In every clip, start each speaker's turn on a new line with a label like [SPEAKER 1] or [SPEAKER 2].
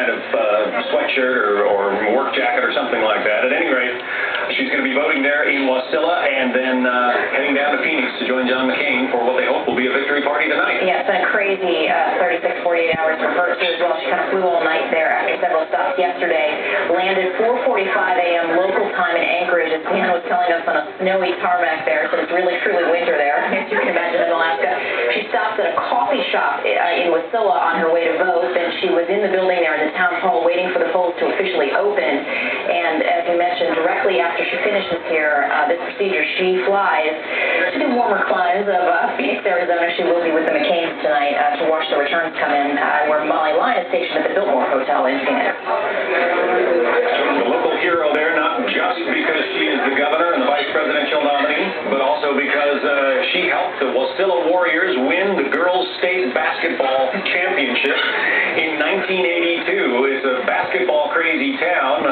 [SPEAKER 1] kind of sweatshirt or work jacket or something like that. At any rate, she's going to be voting there in Wasilla and then heading down to Phoenix to join John McCain for what they hope will be a victory party tonight.
[SPEAKER 2] Yeah, it's been a crazy 36, 48 hours for her, too, as well. She kind of flew all night there after several stops yesterday. Landed 4:45 a.m. local time in Anchorage, as Dan was telling us, on a snowy tarmac there, so it's really, truly winter there, as you can imagine, in Alaska. She stopped at a coffee shop in Wasilla on her way to vote. Then she was in the building there in the town hall waiting for the polls to officially open. And as you mentioned, directly after she finishes here, this procedure, she flies to the warmer climes of Phoenix, Arizona. She will be with the McCains tonight to watch the returns come in, where Molly Lyon is stationed at the Biltmore Hotel in Phoenix.
[SPEAKER 1] The local hero there, not just because she is the governor and the vice presidential nominee, but also because she helped the Wasilla Warriors win the girls' state basketball championship in 1982. It's a basketball crazy town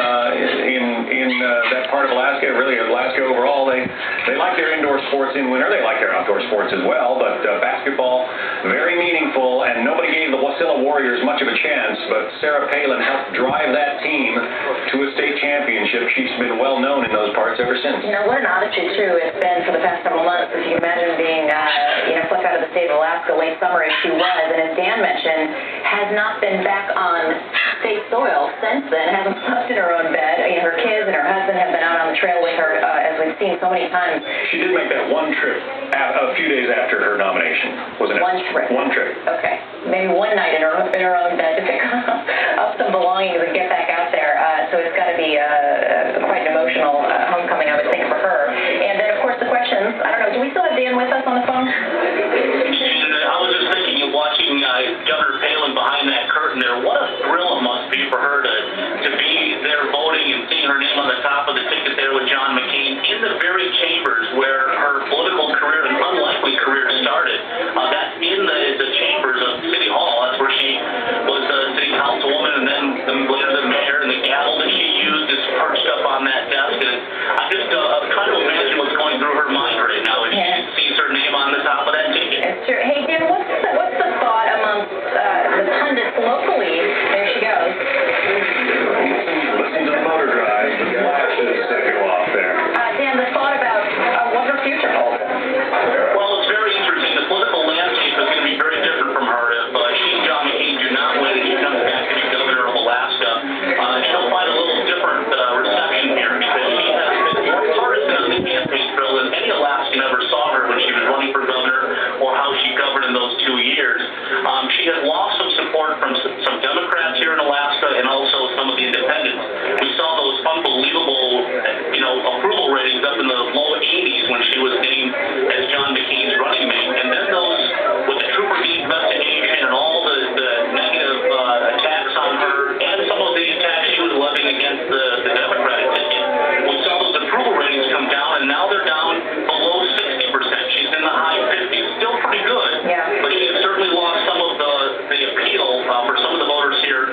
[SPEAKER 1] in that part of Alaska, really Alaska overall. They like their indoor sports in winter. They like their outdoor sports as well, but basketball, very meaningful, and nobody gave the Wasilla Warriors much of a chance, but Sarah Palin helped drive that team to a state championship. She's been well known in those parts ever since.
[SPEAKER 2] You know, what an oddity, too, it's been for the past several months. If you can imagine being, flipped out of the state of Alaska late summer as she was, and as Dan mentioned, has not been back on state soil since then, hasn't slept in her own bed. Her kids and her husband have been out on the trail with her, as we've seen so many times.
[SPEAKER 1] She did make that one trip a few days after her nomination, wasn't it?
[SPEAKER 2] One trip.
[SPEAKER 1] One trip.
[SPEAKER 2] Okay. Maybe one night in her own bed to pick up some belongings and get back out there. So it's got to be quite an emotional homecoming, I would think, for her. And then, of course, the questions. I don't know. Do we still have Dan with us on the phone?
[SPEAKER 3] And I was just thinking of watching Governor Palin behind that curtain there. What a thrill it must be for her to be there voting and seeing her name on the top of the ticket there with John McCain in the very chambers where her political career and unlikely career started. That's in the chambers of City Hall. That's where she was a city councilwoman, and then later the mayor, and the gavel that she used is perched up on that desk. And I just trying to imagine what's going through her mind right now as she sees her name on the top of that ticket.
[SPEAKER 2] It's true. Hey, Dan, what's the thought amongst the pundits locally? There she goes.
[SPEAKER 1] Listen to the motor drive. The flashes that go off there.
[SPEAKER 2] Dan, the thought about what her future holds.
[SPEAKER 3] Well, it's very interesting. The political landscape is going to be very different from her if she and John McCain do not win and she comes back to be governor of Alaska. She'll find a little different reception here because she has been more partisan on the campaign trail than any Alaskan ever saw her when she was running for governor or how she governed in those 2 years. She has lost some support from some Democrats here in Alaska and also some of the independents. We saw those unbelievable, approval ratings up in the low 80s when she was named as John McCain's running mate. And then those, with the trooper investigation and all the negative attacks on her and some of the attacks she was levying against the Democratic ticket, we saw those approval ratings come down, and now they're down below 60%. She's in the high 50s. Still pretty good, but she has certainly lost some of the appeal for some of the voters here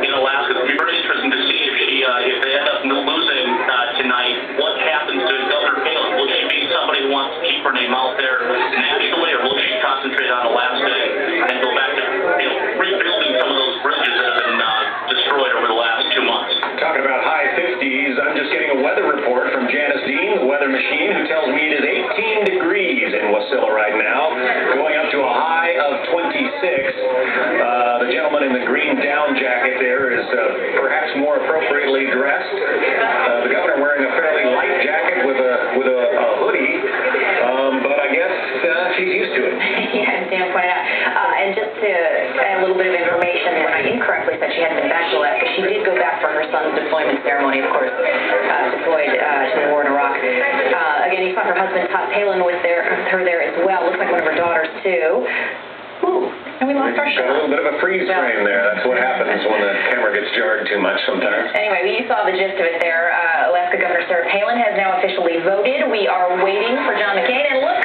[SPEAKER 3] in Alaska. It'll be very interesting to see if they end up losing tonight, what happens to Governor Palin. Will she be somebody who wants to keep her name out there nationally, or will she concentrate on Alaska and go back to rebuilding some of those bridges that have been destroyed over the last 2 months?
[SPEAKER 1] Talking about high 50s, I'm just getting a weather report from Janice Dean, the weather machine, who tells me it is 18 degrees in Wasilla right now, going up to a high of 26. The gentleman in the green down jacket there is perhaps more appropriately dressed. The governor wearing a fairly light jacket with a hoodie, but I guess she's used to it.
[SPEAKER 2] Yeah, Dan pointed out. And just to add a little bit of information, when I incorrectly said she hadn't been back to Alaska, she did go back for her son's deployment ceremony, of course, deployed to the war in Iraq. Again, you saw her husband, Todd Palin, with her there as well. Looks like one of her daughters, too. Ooh, and we lost our shot.
[SPEAKER 1] Got a little bit of a freeze frame there. That's what happens when the camera gets jarred too much sometimes.
[SPEAKER 2] Anyway, you saw the gist of it there. Alaska Governor Sarah Palin has now officially voted. We are waiting for John McCain, and look,